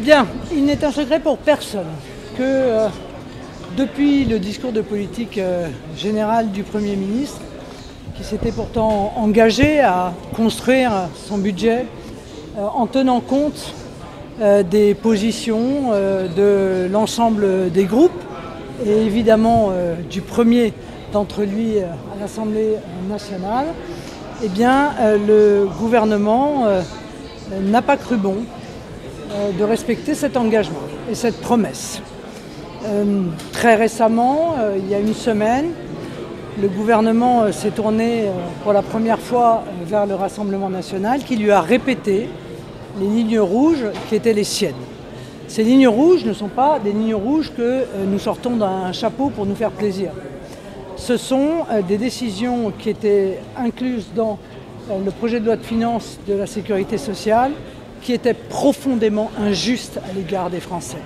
Bien, il n'est un secret pour personne que depuis le discours de politique générale du Premier ministre, qui s'était pourtant engagé à construire son budget en tenant compte des positions de l'ensemble des groupes et évidemment du premier d'entre lui à l'Assemblée nationale, eh bien, le gouvernement n'a pas cru bon de respecter cet engagement et cette promesse. Très récemment, il y a une semaine, le gouvernement s'est tourné pour la première fois vers le Rassemblement national qui lui a répété les lignes rouges qui étaient les siennes. Ces lignes rouges ne sont pas des lignes rouges que nous sortons d'un chapeau pour nous faire plaisir. Ce sont des décisions qui étaient incluses dans le projet de loi de finances de la sécurité sociale qui étaient profondément injustes à l'égard des Français,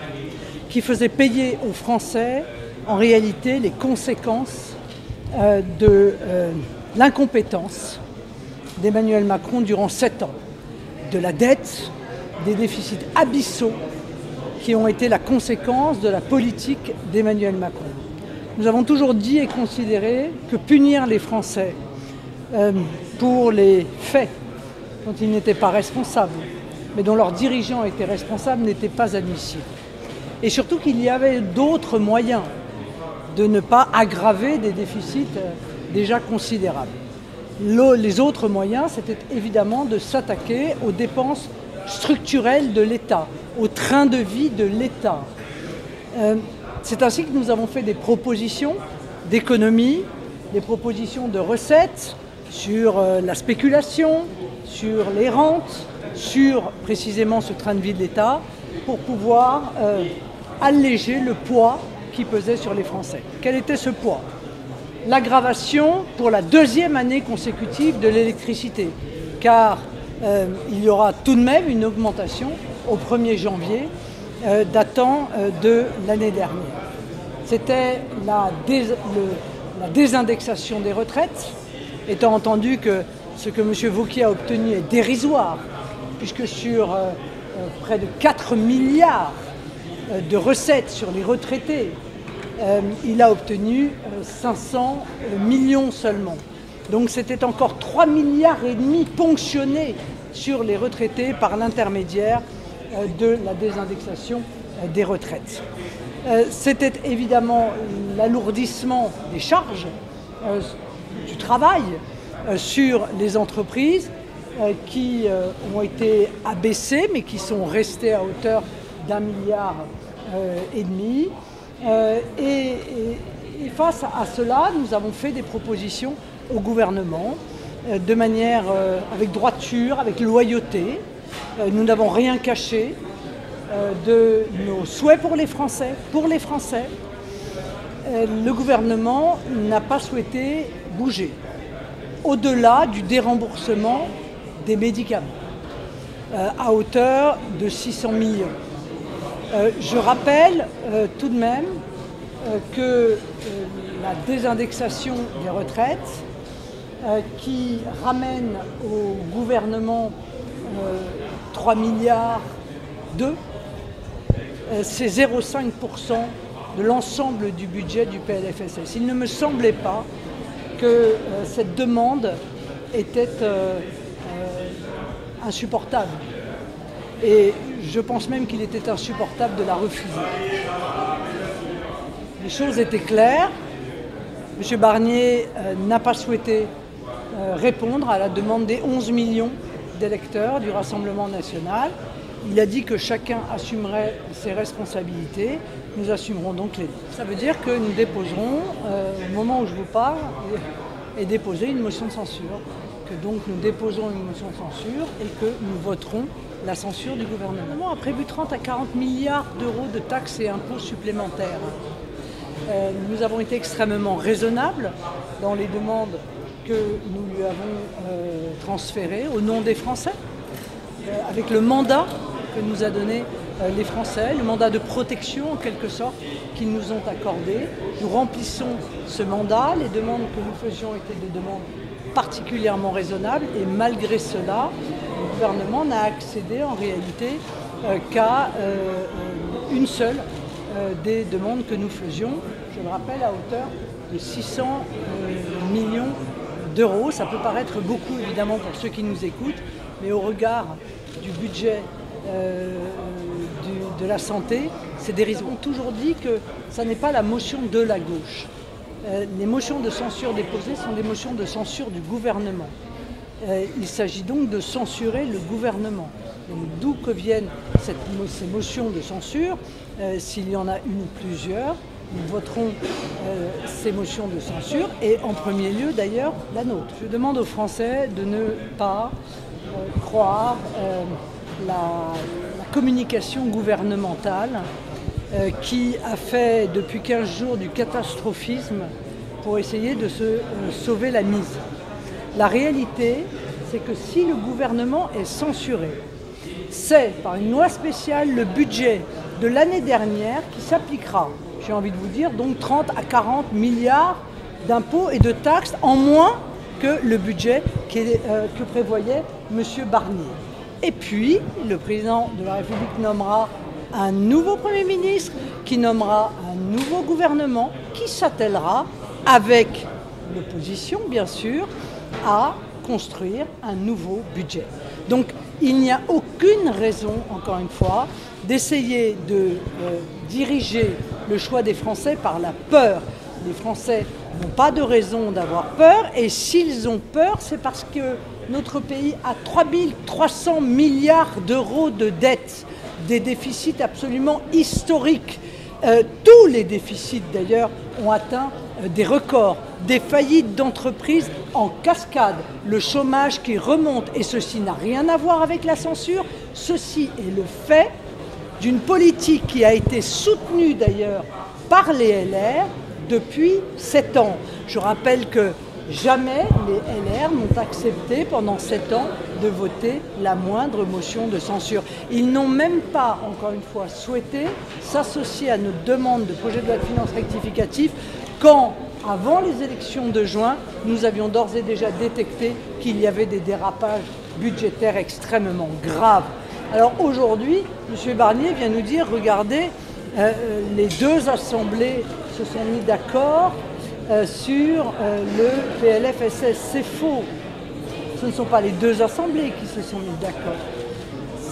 qui faisaient payer aux Français en réalité les conséquences de l'incompétence d'Emmanuel Macron durant 7 ans, de la dette, des déficits abyssaux qui ont été la conséquence de la politique d'Emmanuel Macron. Nous avons toujours dit et considéré que punir les Français pour les faits dont ils n'étaient pas responsables, mais dont leurs dirigeants étaient responsables, n'était pas admissible. Et surtout qu'il y avait d'autres moyens de ne pas aggraver des déficits déjà considérables. Les autres moyens, c'était évidemment de s'attaquer aux dépenses structurelles de l'État, au train de vie de l'État. C'est ainsi que nous avons fait des propositions d'économie, des propositions de recettes sur la spéculation, sur les rentes, sur précisément ce train de vie de l'État, pour pouvoir alléger le poids qui pesait sur les Français. Quel était ce poids? L'aggravation pour la 2e année consécutive de l'électricité, car il y aura tout de même une augmentation au 1er janvier datant de l'année dernière. C'était la désindexation des retraites, étant entendu que ce que M. Wauquiez a obtenu est dérisoire, puisque sur près de 4 milliards de recettes sur les retraités, il a obtenu 500 millions seulement. Donc c'était encore 3,5 milliards ponctionnés sur les retraités par l'intermédiaire de la désindexation des retraites. C'était évidemment l'alourdissement des charges du travail sur les entreprises qui ont été abaissées mais qui sont restées à hauteur d'1,5 milliard. Et face à cela, nous avons fait des propositions au gouvernement de manière avec droiture, avec loyauté. Nous n'avons rien caché de nos souhaits pour les Français. Le gouvernement n'a pas souhaité bouger au-delà du déremboursement des médicaments à hauteur de 600 millions. Je rappelle tout de même que la désindexation des retraites qui ramène au gouvernement 3 milliards c'est 0,5% de l'ensemble du budget du PLFSS. Il ne me semblait pas que cette demande était insupportable. Et je pense même qu'il était insupportable de la refuser. Les choses étaient claires. M. Barnier n'a pas souhaité répondre à la demande des 11 millions d'électeurs du Rassemblement national. Il a dit que chacun assumerait ses responsabilités. Nous assumerons donc les nôtres. Ça veut dire que nous déposerons, au moment où je vous parle, et déposer une motion de censure. Que donc nous déposons une motion de censure et que nous voterons la censure du gouvernement. Le gouvernement a prévu 30 à 40 milliards d'euros de taxes et impôts supplémentaires. Nous avons été extrêmement raisonnables dans les demandes que nous lui avons transférées au nom des Français, avec le mandat que nous a donné les Français, le mandat de protection en quelque sorte qu'ils nous ont accordé. Nous remplissons ce mandat, les demandes que nous faisions étaient des demandes particulièrement raisonnables et malgré cela, le gouvernement n'a accédé en réalité qu'à une seule des demandes que nous faisions, je le rappelle, à hauteur de 600 millions d'euros. Ça peut paraître beaucoup évidemment pour ceux qui nous écoutent, mais au regard du budget de la santé, c'est dérisoire. On a toujours dit que ça n'est pas la motion de la gauche. Les motions de censure déposées sont des motions de censure du gouvernement. Il s'agit donc de censurer le gouvernement. D'où que viennent ces motions de censure, s'il y en a une ou plusieurs, nous voterons ces motions de censure et en premier lieu d'ailleurs la nôtre. Je demande aux Français de ne pas croire la communication gouvernementale qui a fait depuis 15 jours du catastrophisme pour essayer de se sauver la mise. La réalité, c'est que si le gouvernement est censuré, c'est par une loi spéciale le budget de l'année dernière qui s'appliquera. J'ai envie de vous dire donc 30 à 40 milliards d'impôts et de taxes en moins que le budget que prévoyait M. Barnier. Et puis, le président de la République nommera un nouveau Premier ministre qui nommera un nouveau gouvernement qui s'attellera, avec l'opposition bien sûr, à construire un nouveau budget. Donc, il n'y a aucune raison, encore une fois, d'essayer de diriger le choix des Français par la peur. Les Français n'ont pas de raison d'avoir peur et s'ils ont peur, c'est parce que notre pays a 3 300 milliards d'euros de dettes, des déficits absolument historiques. Tous les déficits d'ailleurs ont atteint des records, des faillites d'entreprises en cascade, le chômage qui remonte et ceci n'a rien à voir avec la censure, ceci est le fait d'une politique qui a été soutenue d'ailleurs par les LR depuis 7 ans. Je rappelle que jamais les LR n'ont accepté pendant 7 ans de voter la moindre motion de censure. Ils n'ont même pas, encore une fois, souhaité s'associer à notre demande de projet de loi de finances rectificatif quand, avant les élections de juin, nous avions d'ores et déjà détecté qu'il y avait des dérapages budgétaires extrêmement graves. Alors aujourd'hui, M. Barnier vient nous dire, regardez, les deux assemblées se sont mis d'accord sur le PLFSS. C'est faux. Ce ne sont pas les deux assemblées qui se sont mis d'accord.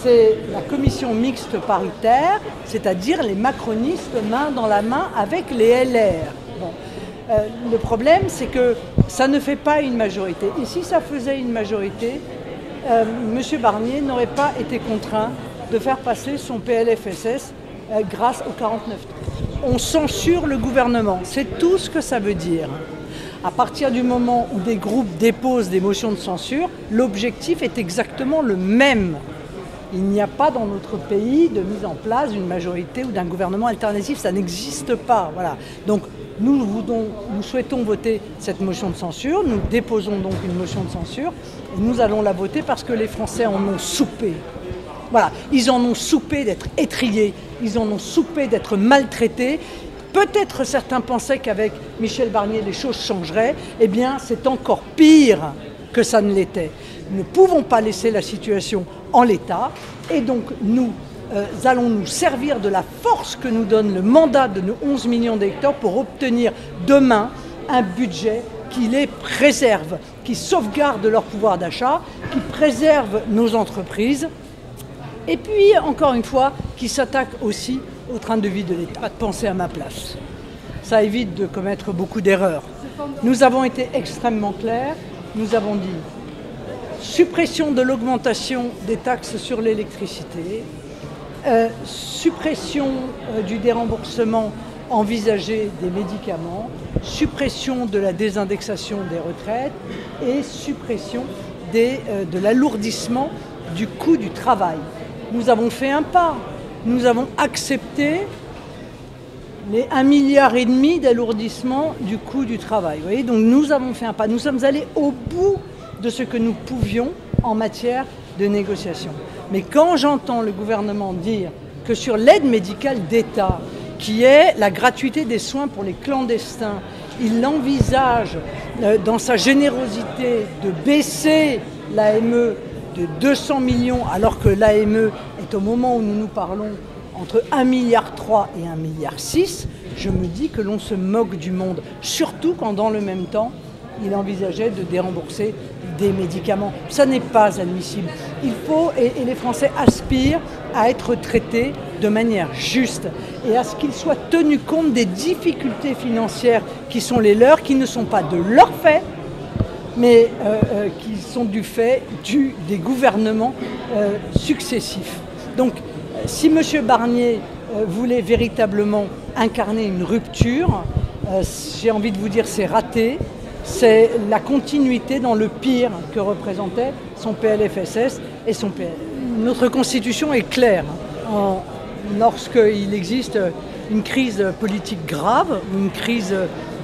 C'est la commission mixte paritaire, c'est-à-dire les macronistes main dans la main avec les LR. Bon. Le problème, c'est que ça ne fait pas une majorité. Et si ça faisait une majorité, M. Barnier n'aurait pas été contraint de faire passer son PLFSS grâce au 49. On censure le gouvernement, c'est tout ce que ça veut dire. À partir du moment où des groupes déposent des motions de censure, l'objectif est exactement le même. Il n'y a pas dans notre pays de mise en place d'une majorité ou d'un gouvernement alternatif, ça n'existe pas. Voilà. Donc nous souhaitons voter cette motion de censure, nous déposons donc une motion de censure et nous allons la voter parce que les Français en ont soupé. Voilà, ils en ont soupé d'être étrillés, ils en ont soupé d'être maltraités. Peut-être certains pensaient qu'avec Michel Barnier les choses changeraient, eh bien c'est encore pire que ça ne l'était. Nous ne pouvons pas laisser la situation en l'état et donc nous allons nous servir de la force que nous donne le mandat de nos 11 millions d'électeurs pour obtenir demain un budget qui les préserve, qui sauvegarde leur pouvoir d'achat, qui préserve nos entreprises et puis, encore une fois, qui s'attaque aussi au train de vie de l'État. Pas de penser à ma place. Ça évite de commettre beaucoup d'erreurs. Nous avons été extrêmement clairs. Nous avons dit suppression de l'augmentation des taxes sur l'électricité, suppression du déremboursement envisagé des médicaments, suppression de la désindexation des retraites et suppression de l'alourdissement du coût du travail. Nous avons fait un pas. Nous avons accepté les 1,5 milliard d'alourdissement du coût du travail. Vous voyez, donc nous avons fait un pas. Nous sommes allés au bout de ce que nous pouvions en matière de négociation. Mais quand j'entends le gouvernement dire que sur l'aide médicale d'État, qui est la gratuité des soins pour les clandestins, il envisage dans sa générosité de baisser l'AME de 200 millions alors que l'AME est est au moment où nous nous parlons entre 1,3 milliard et 1,6 milliard, je me dis que l'on se moque du monde, surtout quand dans le même temps, il envisageait de dérembourser des médicaments. Ça n'est pas admissible. Il faut, et les Français aspirent à être traités de manière juste et à ce qu'ils soient tenus compte des difficultés financières qui sont les leurs, qui ne sont pas de leur fait, mais qui sont du fait des gouvernements successifs. Donc, si M. Barnier voulait véritablement incarner une rupture, j'ai envie de vous dire c'est raté. C'est la continuité dans le pire que représentait son PLFSS et son PL. Notre Constitution est claire. Lorsqu'il existe une crise politique grave, une crise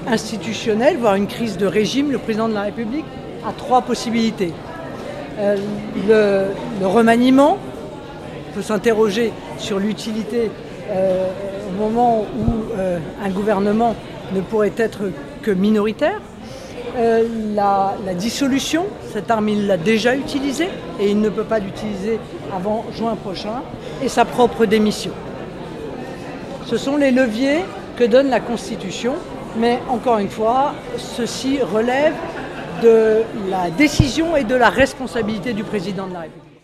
institutionnelle, voire une crise de régime, le président de la République a 3 possibilités. Le remaniement, on peut s'interroger sur l'utilité au moment où un gouvernement ne pourrait être que minoritaire. La dissolution, cette arme il l'a déjà utilisée et il ne peut pas l'utiliser avant juin prochain, et sa propre démission. Ce sont les leviers que donne la Constitution, mais encore une fois, ceci relève de la décision et de la responsabilité du président de la République.